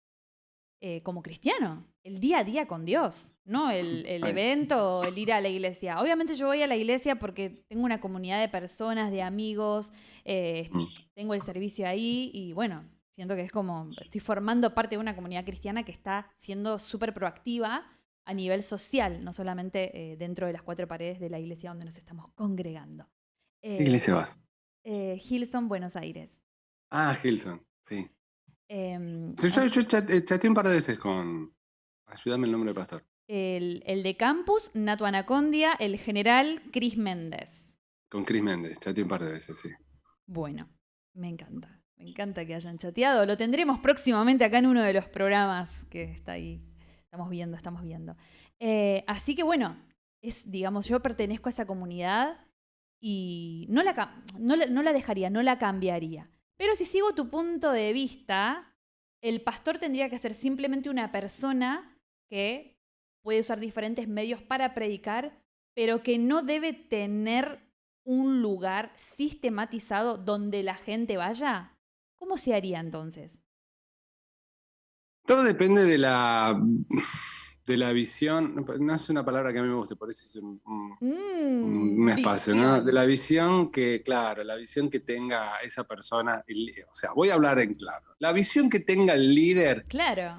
como cristiano, el día a día con Dios, no el evento o el ir a la iglesia. Obviamente yo voy a la iglesia porque tengo una comunidad de personas, de amigos, tengo el servicio ahí y bueno, siento que es como, estoy formando parte de una comunidad cristiana que está siendo súper proactiva a nivel social, no solamente dentro de las cuatro paredes de la iglesia donde nos estamos congregando. ¿Qué iglesia vas? Hillsong, Buenos Aires. Ah, Hillsong, sí. Yo chateé un par de veces con... Ayúdame el nombre del pastor. El de Campus, Nato Anacondia, el general Cris Méndez. Con Cris Méndez, chateé un par de veces, sí. Bueno, me encanta que hayan chateado. Lo tendremos próximamente acá en uno de los programas que está ahí. Estamos viendo. Así que bueno, digamos, yo pertenezco a esa comunidad y no la dejaría, no la cambiaría. Pero si sigo tu punto de vista, el pastor tendría que ser simplemente una persona que puede usar diferentes medios para predicar, pero que no debe tener un lugar sistematizado donde la gente vaya. ¿Cómo se haría entonces? Todo depende de la visión, no es una palabra que a mí me guste, por eso hice un espacio, ¿no? De la visión la visión que tenga esa persona, o sea, voy a hablar en claro. La visión que tenga el líder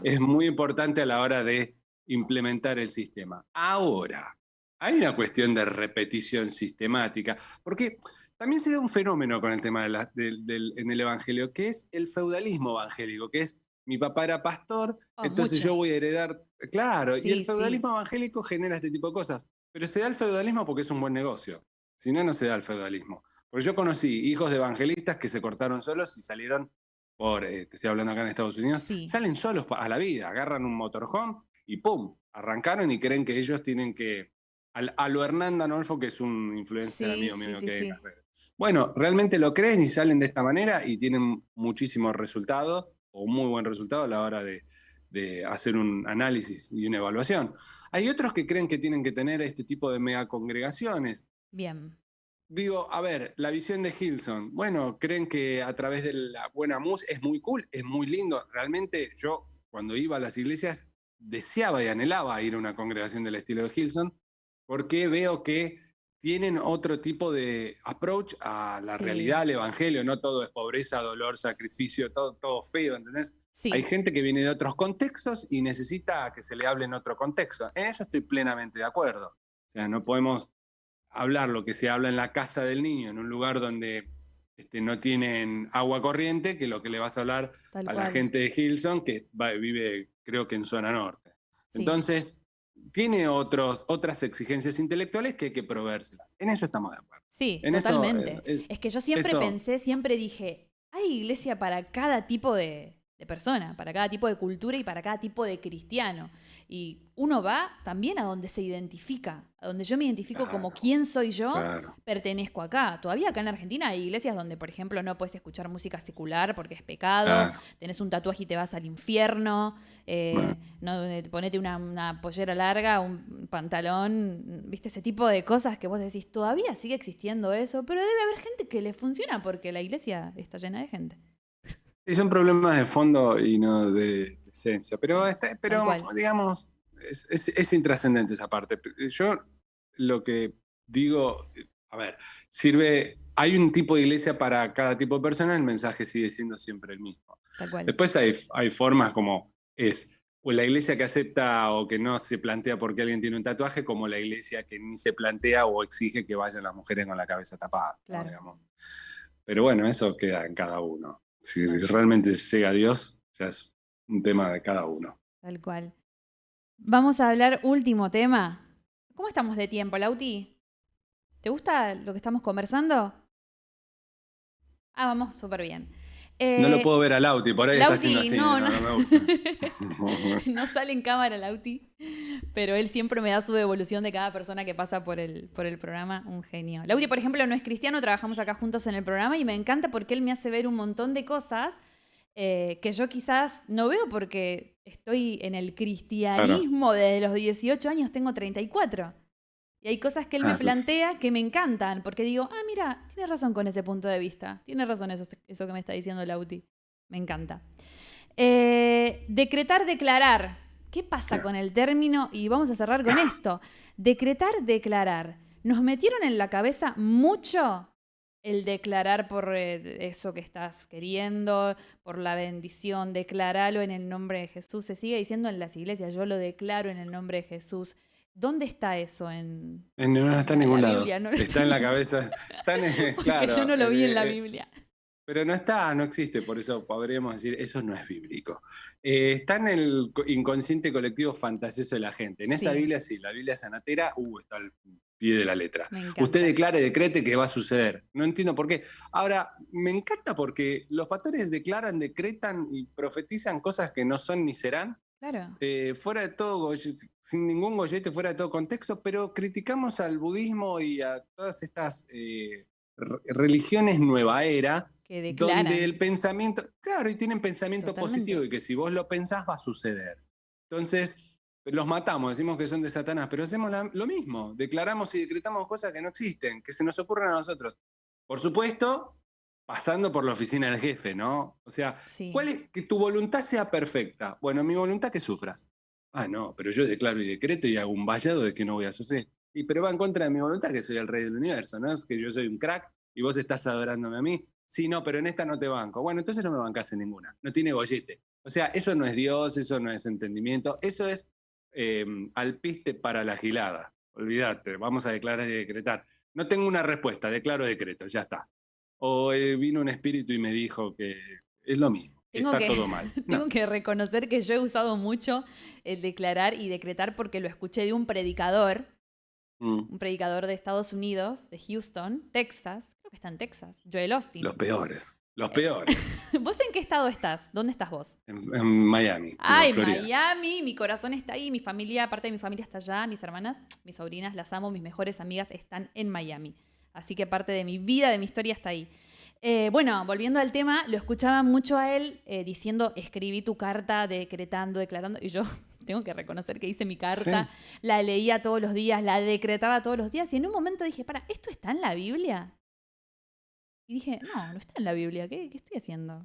es muy importante a la hora de implementar el sistema. Ahora, hay una cuestión de repetición sistemática, porque también se da un fenómeno con el tema en el Evangelio, que es el feudalismo evangélico, que es mi papá era pastor, entonces yo voy a heredar, claro, y el feudalismo evangélico genera este tipo de cosas. Pero se da el feudalismo porque es un buen negocio. Si no, no se da el feudalismo. Porque yo conocí hijos de evangelistas que se cortaron solos y salieron te estoy hablando acá en Estados Unidos, Sí. salen solos a la vida, agarran un motorhome y ¡pum! Arrancaron y creen que ellos tienen que... A lo Hernán Danolfo, que es un influencer amigo mío que hay en las redes. Bueno, realmente lo creen y salen de esta manera y tienen muchísimos resultados, o un muy buen resultado a la hora de hacer un análisis y una evaluación. Hay otros que creen que tienen que tener este tipo de megacongregaciones. Bien. Digo, a ver, la visión de Hillsong. Bueno, creen que a través de la buena música es muy cool, es muy lindo. Realmente yo, cuando iba a las iglesias, deseaba y anhelaba ir a una congregación del estilo de Hillsong, porque veo que tienen otro tipo de approach a la realidad, al evangelio. No todo es pobreza, dolor, sacrificio, todo feo, ¿entendés? Sí. Hay gente que viene de otros contextos y necesita que se le hable en otro contexto. En eso estoy plenamente de acuerdo. O sea, no podemos hablar lo que se habla en la casa del niño, en un lugar donde no tienen agua corriente, que lo que le vas a hablar a la gente de Hillsong, que vive, creo que en zona norte. Sí. Entonces, tiene otras exigencias intelectuales que hay que proveérselas. En eso estamos de acuerdo. Sí, totalmente. Es que yo siempre dije, hay iglesia para cada tipo de persona, para cada tipo de cultura y para cada tipo de cristiano. Y uno va también a donde se identifica, a donde yo me identifico como quién soy yo, pertenezco acá. Todavía acá en Argentina hay iglesias donde, por ejemplo, no puedes escuchar música secular porque es pecado, tenés un tatuaje y te vas al infierno, no, ponete una pollera larga, un pantalón, viste, ese tipo de cosas que vos decís, todavía sigue existiendo eso, pero debe haber gente que le funciona porque la iglesia está llena de gente. Y son problemas de fondo y no de esencia. Pero digamos, es intrascendente esa parte. Yo lo que digo, a ver, hay un tipo de iglesia para cada tipo de persona, el mensaje sigue siendo siempre el mismo. Después hay formas como o la iglesia que acepta o que no se plantea porque alguien tiene un tatuaje, como la iglesia que ni se plantea o exige que vayan las mujeres con la cabeza tapada. Claro. ¿No? Digamos. Pero bueno, eso queda en cada uno. Si realmente llega a Dios, ya es un tema de cada uno. Tal cual. Vamos a hablar último tema. ¿Cómo estamos de tiempo, Lauti? ¿Te gusta lo que estamos conversando? Vamos súper bien. No lo puedo ver a Lauti, por ahí Lauti, está haciendo así. No me gusta. No sale en cámara Lauti, pero él siempre me da su devolución de cada persona que pasa por el programa. Un genio. Lauti, por ejemplo, no es cristiano, trabajamos acá juntos en el programa y me encanta porque él me hace ver un montón de cosas que yo quizás no veo porque estoy en el cristianismo desde los 18 años, tengo 34. Y hay cosas que él me plantea que me encantan, porque digo, mira, tiene razón con ese punto de vista. Tiene razón eso que me está diciendo Lauti. Me encanta. Decretar, declarar. ¿Qué pasa con el término? Y vamos a cerrar con esto. Decretar, declarar. Nos metieron en la cabeza mucho el declarar por eso que estás queriendo, por la bendición. Declaralo en el nombre de Jesús. Se sigue diciendo en las iglesias, yo lo declaro en el nombre de Jesús. ¿Dónde está eso? No está en ningún lado. Biblia, no está en la cabeza. Porque yo no lo vi en la Biblia. Pero no existe, por eso podríamos decir, eso no es bíblico. Está en el inconsciente colectivo fantasioso de la gente. En esa Biblia sí, la Biblia sanatera, está al pie de la letra. Usted declare, decrete que va a suceder. No entiendo por qué. Ahora, me encanta porque los pastores declaran, decretan y profetizan cosas que no son ni serán. Claro. Fuera de todo, sin ningún gollete, fuera de todo contexto, pero criticamos al budismo y a todas estas religiones nueva era, donde el pensamiento, y tienen pensamiento positivo y que si vos lo pensás va a suceder. Entonces, los matamos, decimos que son de Satanás, pero hacemos lo mismo, declaramos y decretamos cosas que no existen, que se nos ocurren a nosotros. Por supuesto, pasando por la oficina del jefe, ¿no? O sea, ¿cuál es? Que tu voluntad sea perfecta. Bueno, mi voluntad que sufras. No, pero yo declaro y decreto y hago un vallado de que no voy a sufrir. Pero va en contra de mi voluntad, que soy el rey del universo, ¿no? Es que yo soy un crack y vos estás adorándome a mí. Sí, no, pero en esta no te banco. Bueno, entonces no me bancás en ninguna. No tiene gollete. O sea, eso no es Dios, eso no es entendimiento, eso es alpiste para la gilada. Olvídate, vamos a declarar y decretar. No tengo una respuesta, declaro decreto, ya está. O vino un espíritu y me dijo que es lo mismo, todo mal. Tengo que reconocer que yo he usado mucho el declarar y decretar porque lo escuché de un predicador un predicador de Estados Unidos, de Houston, Texas, creo que está en Texas, Joel Austin. Los peores. Los peores. ¿Vos en qué estado estás? ¿Dónde estás vos? En Miami. Ay, en Florida. Miami, mi corazón está ahí, mi familia, parte de mi familia está allá, mis hermanas, mis sobrinas, las amo, mis mejores amigas están en Miami. Así que parte de mi vida, de mi historia está ahí. Bueno, volviendo al tema, lo escuchaba mucho a él diciendo, escribí tu carta, decretando, declarando, y yo tengo que reconocer que hice mi carta, sí. La leía todos los días, la decretaba todos los días, y en un momento dije, ¿esto está en la Biblia? Y dije, no está en la Biblia, ¿qué estoy haciendo?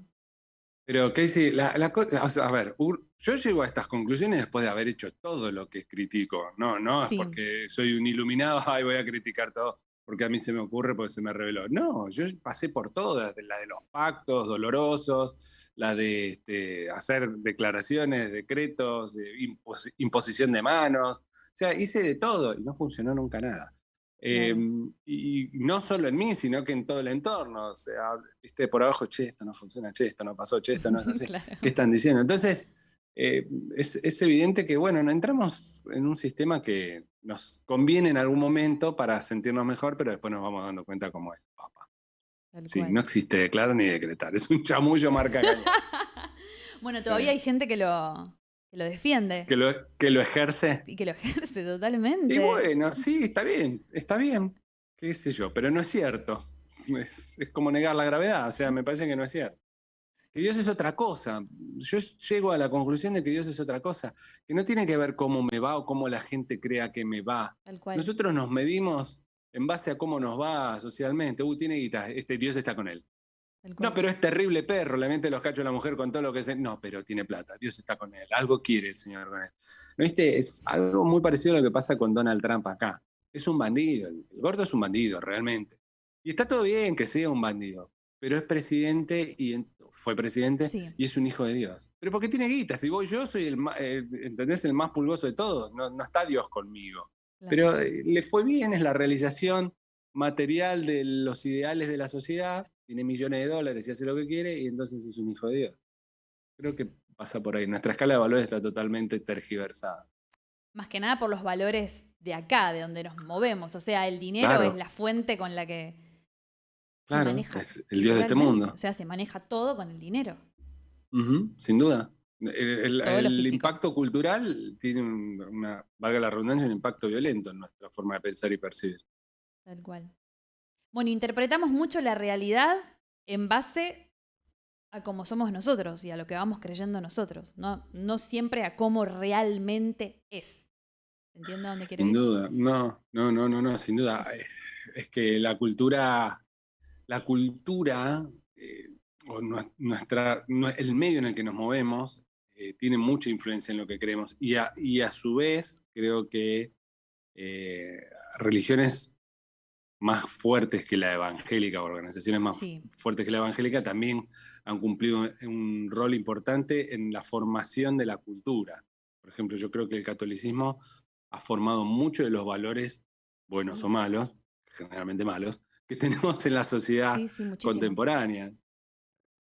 Pero, Casey, a ver, yo llego a estas conclusiones después de haber hecho todo lo que critico. No sí. Es porque soy un iluminado, ay, voy a criticar todo, porque a mí se me ocurre, porque se me reveló. No, yo pasé por todas, la de los pactos dolorosos, la de hacer declaraciones, decretos, imposición de manos. O sea, hice de todo y no funcionó nunca nada. Claro. Y no solo en mí, sino que en todo el entorno. O sea, viste por abajo, che, esto no funciona, che, esto no pasó, che, esto no es así. Claro. ¿Qué están diciendo? Entonces, es evidente que, bueno, entramos en un sistema que nos conviene en algún momento para sentirnos mejor, pero después nos vamos dando cuenta cómo es, papá. Sí, no existe declarar ni decretar, es un chamullo marca caña. Bueno, todavía hay gente que lo defiende. Que lo ejerce. Y que lo ejerce totalmente. Y bueno, sí, está bien, qué sé yo, pero no es cierto. Es como negar la gravedad, o sea, me parece que no es cierto. Que Dios es otra cosa. Yo llego a la conclusión de que Dios es otra cosa, que no tiene que ver cómo me va o cómo la gente crea que me va. Tal cual. Nosotros nos medimos en base a cómo nos va socialmente. Tiene guita, Dios está con él. No, pero es terrible perro, le mete los cachos a la mujer con todo lo que es. No, pero tiene plata, Dios está con él, algo quiere el Señor con él. ¿No viste? Es algo muy parecido a lo que pasa con Donald Trump acá. Es un bandido, el gordo es un bandido, realmente. Y está todo bien que sea un bandido, pero es presidente y fue presidente sí. Y es un hijo de Dios. Pero porque tiene guita, si yo soy ¿entendés? El más pulgoso de todos, no está Dios conmigo. Claro. Pero le fue bien, es la realización material de los ideales de la sociedad. Tiene millones de dólares y hace lo que quiere, y entonces es un hijo de Dios. Creo que pasa por ahí. Nuestra escala de valores está totalmente tergiversada. Más que nada por los valores de acá, de donde nos movemos. O sea, el dinero claro. Es la fuente con la que claro, se maneja. Es el Dios de este mundo. O sea, se maneja todo con el dinero. Sin duda. El impacto cultural tiene valga la redundancia, un impacto violento en nuestra forma de pensar y percibir. Tal cual. Bueno, interpretamos mucho la realidad en base a cómo somos nosotros y a lo que vamos creyendo nosotros, no siempre a cómo realmente es. ¿Entiendes dónde quiero ir? Sin duda, no, sin duda. Es que el medio en el que nos movemos tiene mucha influencia en lo que creemos y a su vez creo que religiones más fuertes que la evangélica, organizaciones más fuertes que la evangélica, también han cumplido un rol importante en la formación de la cultura. Por ejemplo, yo creo que el catolicismo ha formado mucho de los valores, buenos o malos, generalmente malos, que tenemos en la sociedad contemporánea.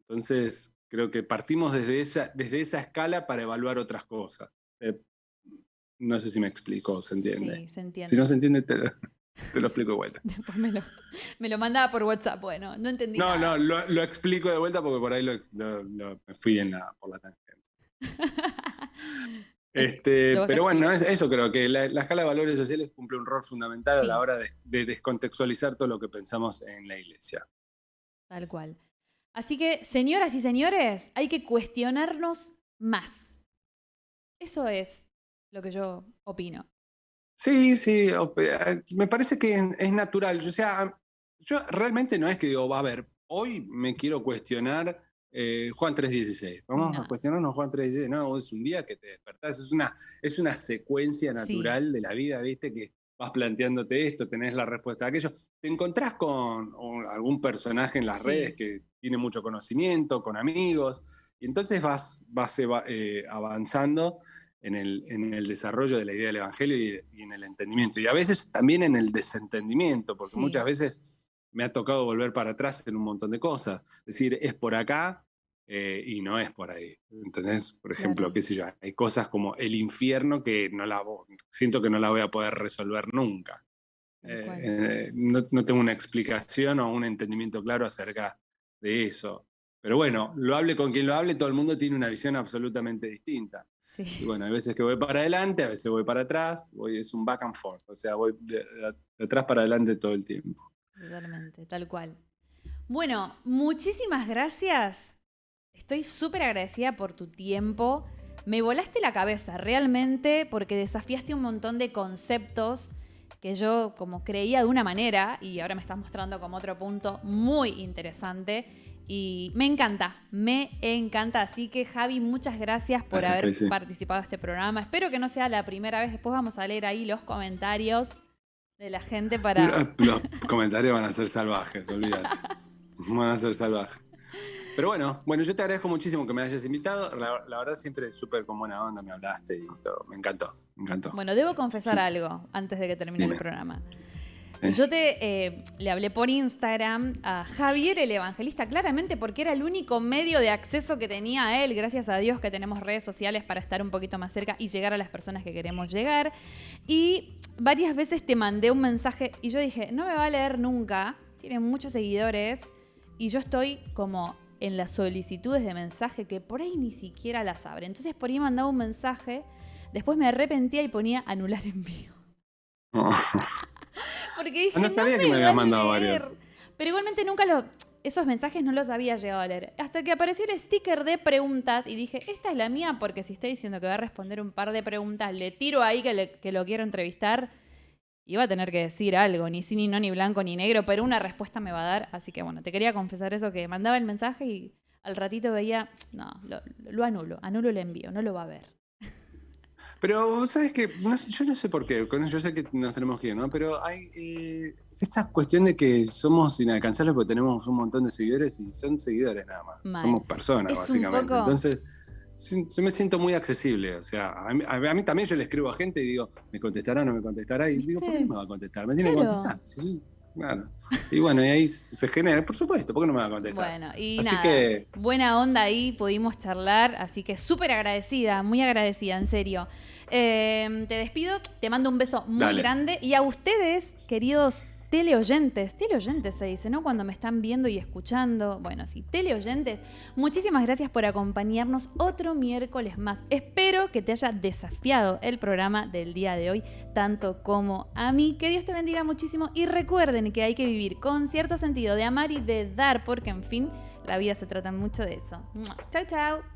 Entonces, creo que partimos desde esa escala para evaluar otras cosas. No sé si me explico, ¿se entiende? Sí, se entiende. Si no se entiende, te lo explico de vuelta. Después me lo mandaba por WhatsApp. Bueno, no entendí nada. No, lo explico de vuelta porque por ahí me fui por la tangente. Pero bueno, eso creo que la escala de valores sociales cumple un rol fundamental a la hora de descontextualizar todo lo que pensamos en la iglesia. Tal cual. Así que, señoras y señores, hay que cuestionarnos más. Eso es lo que yo opino. Sí, me parece que es natural. O sea, yo realmente no es que digo, a ver, hoy me quiero cuestionar Juan 3:16. Vamos a cuestionarnos Juan 3:16. No, es un día que te despertás. Es una secuencia natural de la vida, ¿viste? Que vas planteándote esto, tenés la respuesta a aquello. Te encontrás con algún personaje en las redes que tiene mucho conocimiento, con amigos, y entonces vas avanzando en el desarrollo de la idea del evangelio y en el entendimiento. Y a veces también en el desentendimiento, porque muchas veces me ha tocado volver para atrás en un montón de cosas. Es decir, es por acá y no es por ahí. ¿Entendés? Por ejemplo, qué sé yo, hay cosas como el infierno que siento que no la voy a poder resolver nunca. No tengo una explicación o un entendimiento claro acerca de eso. Pero bueno, lo hable con quien lo hable, todo el mundo tiene una visión absolutamente distinta. Sí. Y bueno, hay veces que voy para adelante, a veces voy para atrás, es un back and forth, o sea, voy de atrás para adelante todo el tiempo. Totalmente, tal cual. Bueno, muchísimas gracias. Estoy súper agradecida por tu tiempo. Me volaste la cabeza realmente porque desafiaste un montón de conceptos que yo como creía de una manera y ahora me estás mostrando como otro punto muy interesante y me encanta. Así que Javi, muchas gracias por haber participado en este programa. Espero que no sea la primera vez. Después vamos a leer ahí los comentarios de la gente para... Los comentarios van a ser salvajes, olvídate. Van a ser salvajes. Pero bueno, yo te agradezco muchísimo que me hayas invitado. La verdad siempre súper con buena onda me hablaste y todo. Me encantó. Bueno, debo confesar algo antes de que termine el programa. Yo le hablé por Instagram a Javier el Evangelista, claramente porque era el único medio de acceso que tenía a él. Gracias a Dios que tenemos redes sociales para estar un poquito más cerca y llegar a las personas que queremos llegar. Y varias veces te mandé un mensaje y yo dije, no me va a leer nunca. Tiene muchos seguidores y yo estoy como en las solicitudes de mensaje que por ahí ni siquiera las abre. Entonces por ahí mandaba un mensaje, después me arrepentía y ponía anular envío. Porque dije, no sabía que me habías mandado varios. Pero igualmente nunca esos mensajes no los había llegado a leer. Hasta que apareció el sticker de preguntas y dije, esta es la mía porque si está diciendo que va a responder un par de preguntas, le tiro ahí que lo quiero entrevistar. Iba a tener que decir algo, ni sí, ni no, ni blanco, ni negro, pero una respuesta me va a dar. Así que bueno, te quería confesar eso, que mandaba el mensaje y al ratito veía, no, lo anulo el envío, no lo va a ver. Pero, ¿sabes qué? Yo no sé por qué, yo sé que nos tenemos que ir, ¿no? Pero hay esta cuestión de que somos inalcanzables porque tenemos un montón de seguidores y son seguidores nada más. Somos personas, básicamente. Entonces, yo me siento muy accesible. O sea, a mí también yo le escribo a gente y digo, ¿me contestará o no me contestará? Y digo, ¿por qué no me va a contestar? Me tiene que contestar. Claro. Y bueno, y ahí se genera, por supuesto, ¿por qué no me va a contestar? Bueno, y así que buena onda ahí, pudimos charlar, así que súper agradecida, muy agradecida, en serio. Te despido, te mando un beso muy grande y a ustedes, queridos teleoyentes se dice, ¿no? Cuando me están viendo y escuchando. Bueno, sí, teleoyentes, muchísimas gracias por acompañarnos otro miércoles más. Espero que te haya desafiado el programa del día de hoy, tanto como a mí. Que Dios te bendiga muchísimo y recuerden que hay que vivir con cierto sentido de amar y de dar, porque en fin, la vida se trata mucho de eso. Chau, chau.